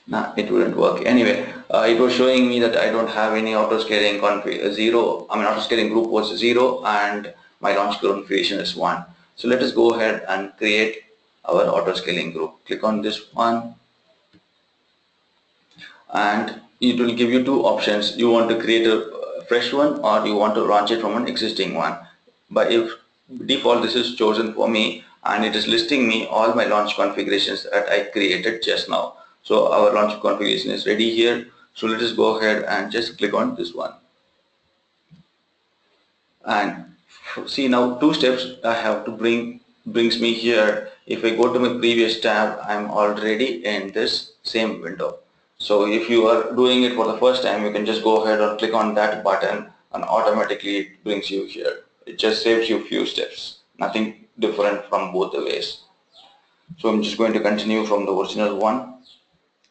Nah, it wouldn't work. Anyway, it was showing me that I don't have any auto scaling config 0. I mean, auto scaling group was 0 and my launch configuration is 1. So let us go ahead and create our auto scaling group. Click on this one, and it will give you two options. You want to create a fresh one or you want to launch it from an existing one. But if default, this is chosen for me and it is listing me all my launch configurations that I created just now. So our launch configuration is ready here. So let us go ahead and just click on this one. And see, now two steps I have to brings me here. If I go to my previous tab, I'm already in this same window. So if you are doing it for the first time, you can just go ahead and click on that button and automatically it brings you here. It just saves you a few steps, nothing different from both the ways. So I'm just going to continue from the original one,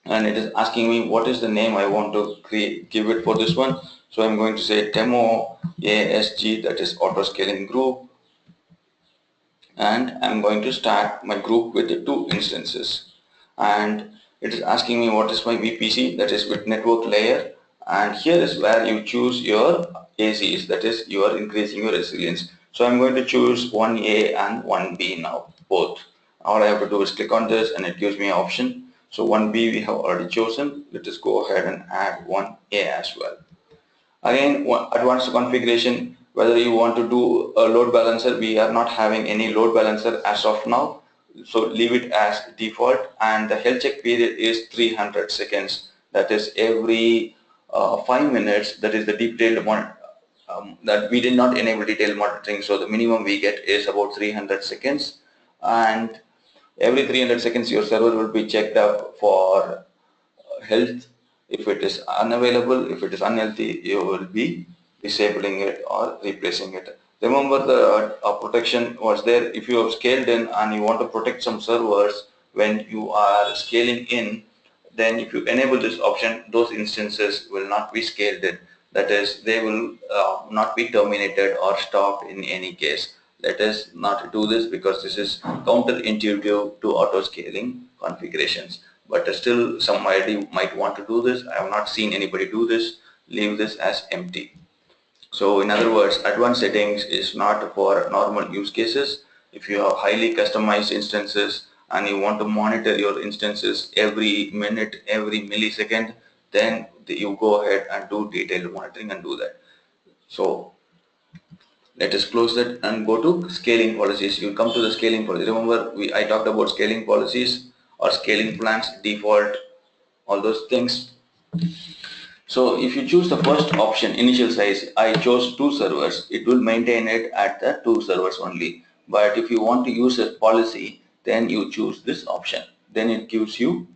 and it is asking me what is the name I want to give it for this one. So I'm going to say demo ASG, that is auto scaling group, and I'm going to start my group with the 2 instances, and it is asking me what is my VPC, that is with network layer, and here is where you choose your ACs, that is you are increasing your resilience. So I'm going to choose 1A and 1B now, both. All I have to do is click on this and it gives me an option. So 1B we have already chosen. Let us go ahead and add 1A as well. Again, advanced configuration, whether you want to do a load balancer, we are not having any load balancer as of now. So leave it as default, and the health check period is 300 seconds. That is every 5 minutes. That is the detailed one. That we did not enable detailed monitoring, so the minimum we get is about 300 seconds, and every 300 seconds your server will be checked up for health. If it is unavailable, if it is unhealthy, you will be disabling it or replacing it. Remember the protection was there. If you have scaled in and you want to protect some servers when you are scaling in, then if you enable this option, those instances will not be scaled in. That is, they will not be terminated or stopped in any case. Let us not do this because this is counterintuitive to auto scaling configurations. But still somebody might want to do this. I have not seen anybody do this. Leave this as empty. So in other words, advanced settings is not for normal use cases. If you have highly customized instances and you want to monitor your instances every minute, every millisecond, then you go ahead and do detailed monitoring and do that. So let us close that and go to scaling policies. You come to the scaling policy. Remember, I talked about scaling policies or scaling plans, default, all those things. So if you choose the first option, initial size, I chose 2 servers. It will maintain it at the 2 servers only. But if you want to use a policy, then you choose this option. Then it gives you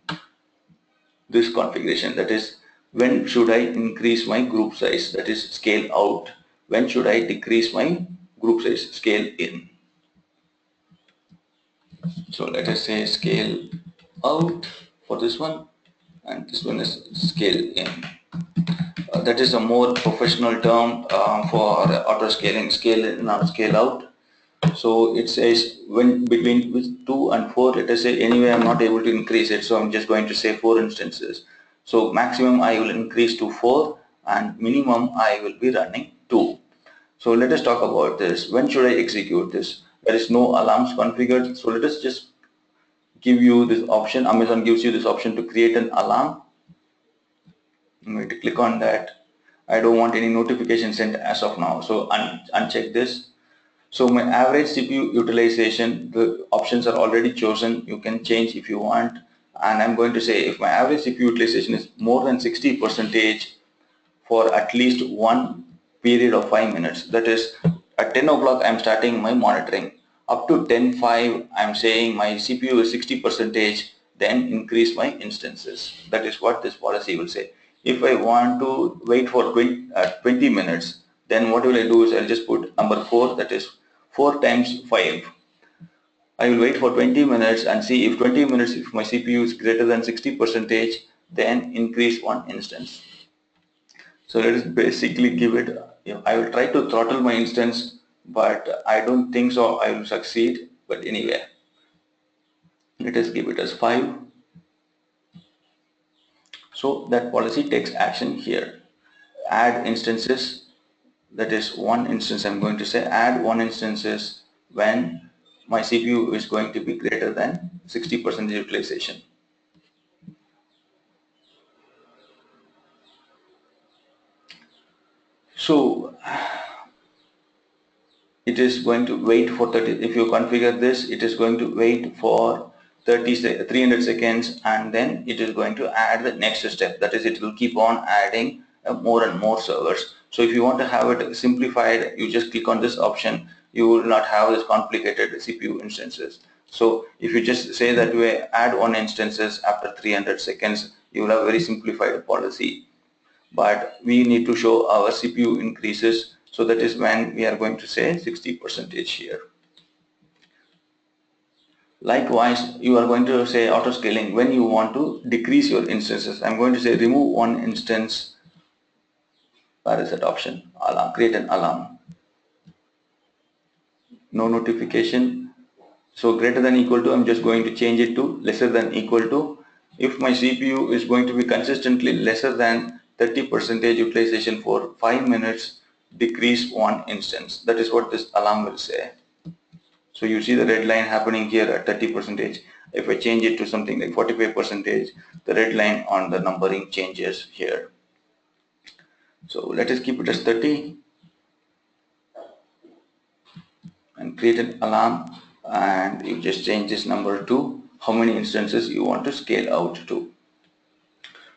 this configuration. That is, when should I increase my group size? That is scale out. When should I decrease my group size? Scale in. So let us say scale out for this one, and this one is scale in. That is a more professional term for auto scaling, scale in or scale out. So it says when between 2 and 4, let us say anyway I'm not able to increase it, so I'm just going to say 4 instances. So maximum I will increase to 4 and minimum I will be running 2. So let us talk about this. When should I execute this? There is no alarms configured, so let us just give you this option. Amazon gives you this option to create an alarm. I'm going to click on that. I don't want any notification sent as of now, so uncheck this. So my average CPU utilization, the options are already chosen. You can change if you want, and I'm going to say if my average CPU utilization is more than 60% for at least one period of 5 minutes, that is at 10 o'clock I'm starting my monitoring, up to 10:05 I'm saying my CPU is 60%, then increase my instances. That is what this policy will say. If I want to wait for 20 minutes, then what will I do is I'll just put number 4, that is 4 times 5. I will wait for 20 minutes and see if 20 minutes, if my CPU is greater than 60%, then increase one instance. So let us basically give it, I will try to throttle my instance, but I don't think so I will succeed. But anyway, let us give it as 5. So that policy takes action here. Add instances, that is one instance. I'm going to say add one instances when my CPU is going to be greater than 60% utilization. So it is going to wait for 30. If you configure this, it is going to wait for 300 seconds, and then it is going to add the next step. That is, it will keep on adding more and more servers. So if you want to have it simplified, you just click on this option. You will not have this complicated CPU instances. So if you just say that we add one instances after 300 seconds, you will have a very simplified policy. But we need to show our CPU increases, so that is when we are going to say 60% here. Likewise, you are going to say auto scaling when you want to decrease your instances. I'm going to say remove one instance. Where is that option? Alarm, create an alarm. No notification. So greater than equal to, I'm just going to change it to lesser than equal to. If my CPU is going to be consistently lesser than 30% utilization for 5 minutes, decrease one instance. That is what this alarm will say. So you see the red line happening here at 30%. If I change it to something like 45%, the red line on the numbering changes here. So let us keep it as 30 and create an alarm, and you just change this number to how many instances you want to scale out to.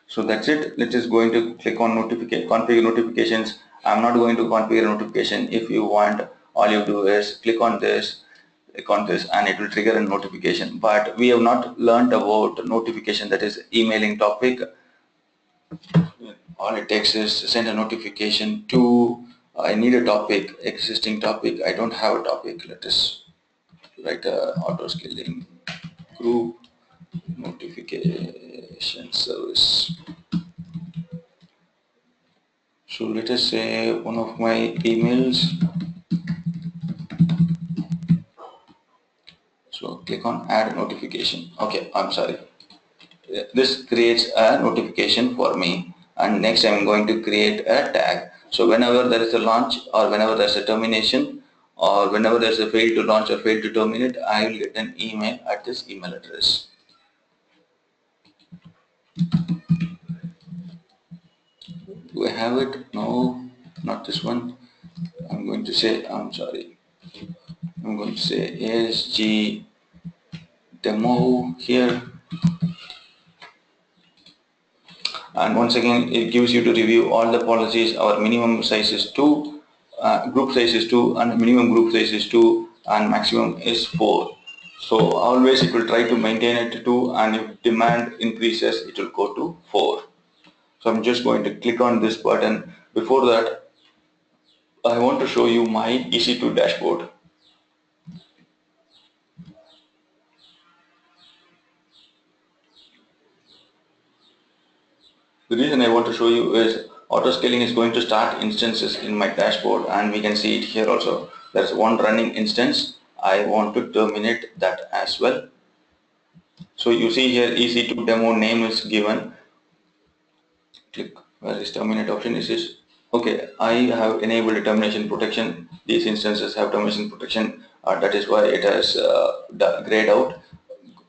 So that's it. Let us going to click on configure notifications. I'm not going to configure notification. If you want, all you do is click on this, and it will trigger a notification. But we have not learned about notification, that is emailing topic. All it takes is send a notification to, I need a topic, existing topic. I don't have a topic. Let us write a auto scaling group notification service. So let us say one of my emails. So click on add notification. Okay, I'm sorry. This creates a notification for me, and next I'm going to create a tag. So whenever there is a launch or whenever there is a termination or whenever there's a fail to launch or fail to terminate, I will get an email at this email address. Do I have it? No, not this one. I'm going to say, I'm sorry. I'm going to say ASG demo here. And once again, it gives you to review all the policies. Our minimum size is 2, group size is 2, and minimum group size is 2, and maximum is 4. So always it will try to maintain it to 2, and if demand increases, it will go to 4. So I'm just going to click on this button. Before that, I want to show you my EC2 dashboard. The reason I want to show you is auto scaling is going to start instances in my dashboard, and we can see it here also. There's one running instance. I want to terminate that as well. So you see here EC2 demo name is given. Click where is terminate option is this. Okay, I have enabled termination protection. These instances have termination protection. That is why it has grayed out.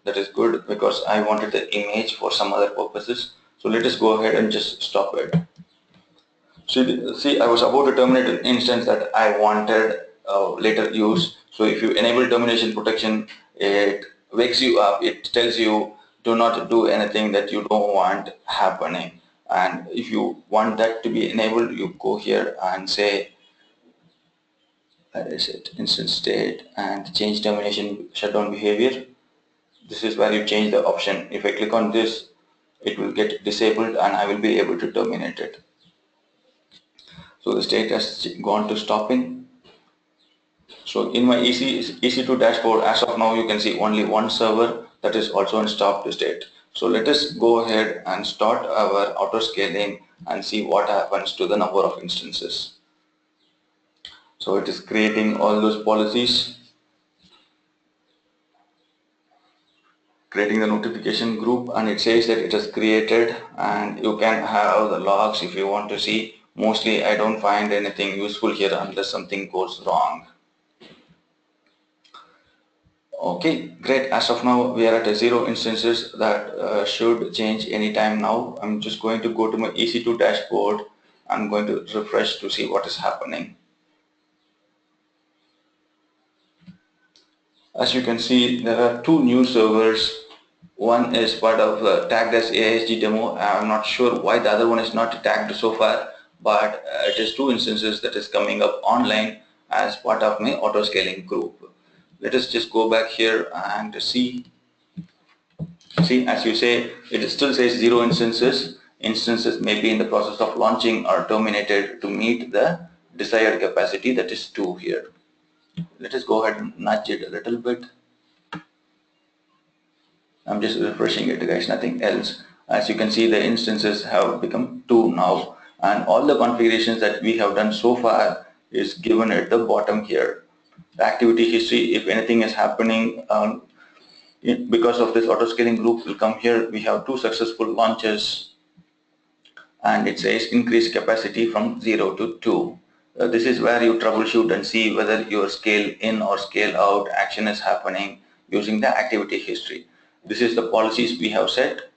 That is good because I wanted the image for some other purposes. So let us go ahead and just stop it. See, I was about to terminate an instance that I wanted later use. So if you enable termination protection, it wakes you up. It tells you do not do anything that you don't want happening. And if you want that to be enabled, you go here and say, where is it, instance state, and change termination shutdown behavior. This is where you change the option. If I click on this, it will get disabled and I will be able to terminate it. So the state has gone to stopping. So in my EC2 dashboard, as of now, you can see only one server that is also in stop state. So let us go ahead and start our auto scaling and see what happens to the number of instances. So it is creating all those policies, creating the notification group, and it says that it is created, and you can have the logs if you want to see. Mostly I don't find anything useful here unless something goes wrong. Okay, great. As of now, we are at 0 instances. That should change anytime now. I'm just going to go to my EC2 dashboard. I'm going to refresh to see what is happening. As you can see, there are 2 new servers. One is part of tagged as ASG demo. I'm not sure why the other one is not tagged so far, but it is 2 instances that is coming up online as part of my auto scaling group. Let us just go back here and see. See, as you say, it still says 0 instances. Instances may be in the process of launching or terminated to meet the desired capacity, that is 2 here. Let us go ahead and nudge it a little bit. I'm just refreshing it, guys, nothing else. As you can see, the instances have become 2 now, and all the configurations that we have done so far is given at the bottom here. The activity history, if anything is happening because of this auto scaling group, will come here. We have 2 successful launches, and it says increase capacity from 0 to 2. This is where you troubleshoot and see whether your scale in or scale out action is happening using the activity history. This is the policies we have set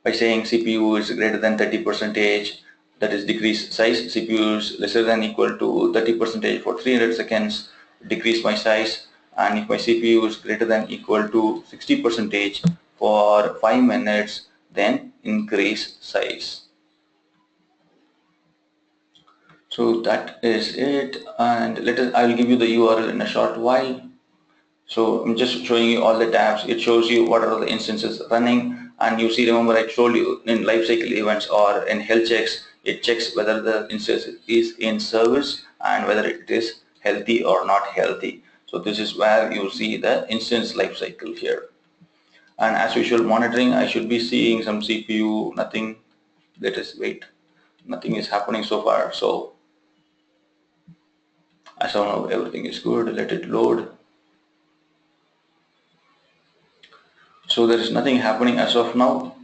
by saying CPU is greater than 30%, that is decrease size. CPU is lesser than equal to 30% for 300 seconds, decrease my size. And if my CPU is greater than equal to 60% for 5 minutes, then increase size. So that is it, and I will give you the URL in a short while. So I'm just showing you all the tabs. It shows you what are the instances running, and you see, remember I told you in lifecycle events or in health checks, it checks whether the instance is in service and whether it is healthy or not healthy. So this is where you see the instance lifecycle here. And as usual, monitoring, I should be seeing some CPU, nothing. Let us wait. Nothing is happening so far. So as of now, everything is good. Let it load. So there is nothing happening as of now.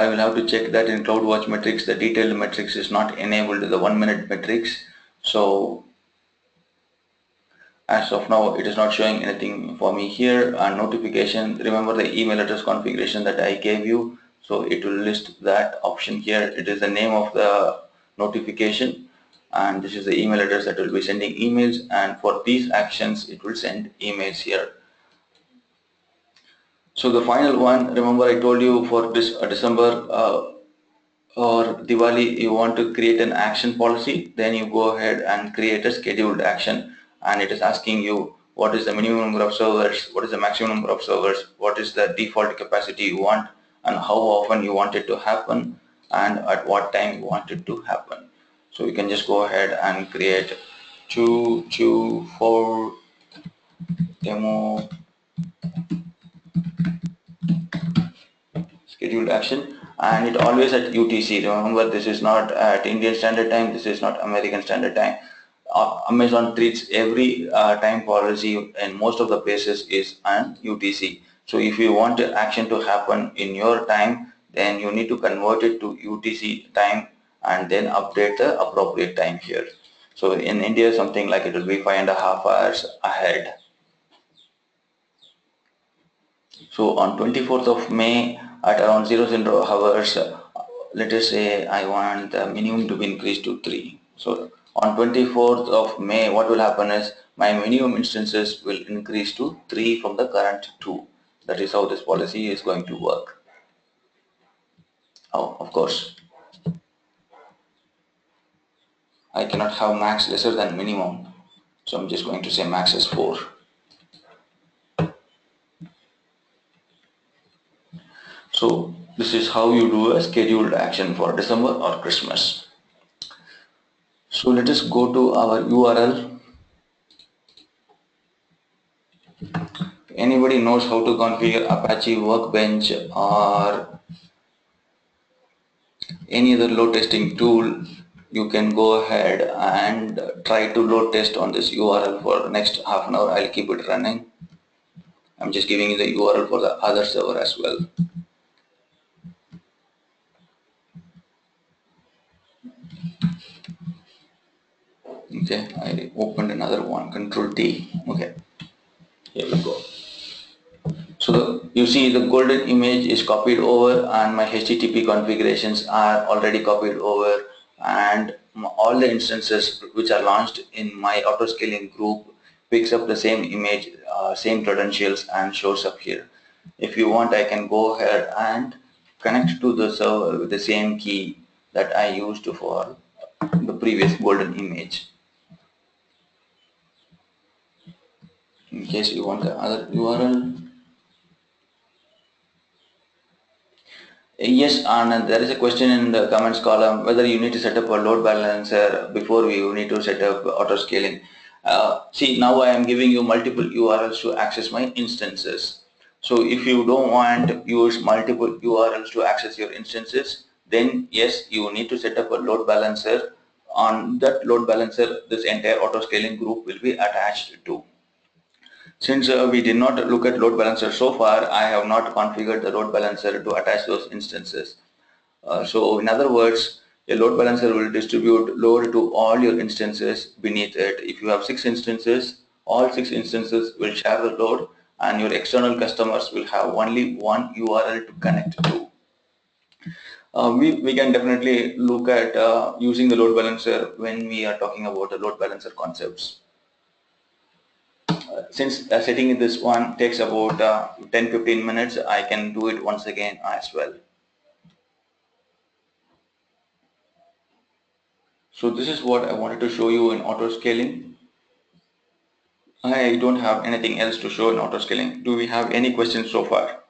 I will have to check that in CloudWatch metrics, the detailed metrics is not enabled to the 1 minute metrics. So as of now, it is not showing anything for me here. And notification, remember the email address configuration that I gave you. So it will list that option here. It is the name of the notification, and this is the email address that will be sending emails. And for these actions, it will send emails here. So the final one, remember I told you for this December or Diwali, you want to create an action policy, then you go ahead and create a scheduled action, and it is asking you what is the minimum number of servers, what is the maximum number of servers, what is the default capacity you want, and how often you want it to happen, and at what time you want it to happen. So you can just go ahead and create 224 demo scheduled action, and it always at UTC. Remember, this is not at Indian Standard Time, this is not American Standard Time. Amazon treats every time policy in most of the places is on UTC. So if you want the action to happen in your time, then you need to convert it to UTC time and then update the appropriate time here. So in India, something like it will be 5.5 hours ahead. So on 24th of May at around 00 hours, let us say I want the minimum to be increased to 3. So on 24th of May, what will happen is my minimum instances will increase to 3 from the current 2. That is how this policy is going to work. Oh, of course, I cannot have max lesser than minimum. So I'm just going to say max is 4. So this is how you do a scheduled action for December or Christmas. So let us go to our URL. Anybody knows how to configure Apache Workbench or any other load testing tool, you can go ahead and try to load test on this URL for the next half an hour. I'll keep it running. I'm just giving you the URL for the other server as well. Okay, I opened another one, Control T. Okay, here we go. So you see the golden image is copied over and my HTTP configurations are already copied over, and all the instances which are launched in my auto scaling group picks up the same image, same credentials, and shows up here. If you want, I can go ahead and connect to the server with the same key that I used for the previous golden image. In case you want the other URL. Yes, and there is a question in the comments column whether you need to set up a load balancer before you need to set up auto scaling. See, now I am giving you multiple URLs to access my instances. So if you don't want to use multiple URLs to access your instances, then yes, you need to set up a load balancer. On that load balancer, this entire auto scaling group will be attached to. Since we did not look at load balancer so far, I have not configured the load balancer to attach those instances. So in other words, a load balancer will distribute load to all your instances beneath it. If you have 6 instances, all 6 instances will share the load, and your external customers will have only one URL to connect to. We can definitely look at using the load balancer when we are talking about the load balancer concepts. Since setting this one takes about 10-15 minutes, I can do it once again as well. So this is what I wanted to show you in auto scaling. I don't have anything else to show in auto scaling. Do we have any questions so far?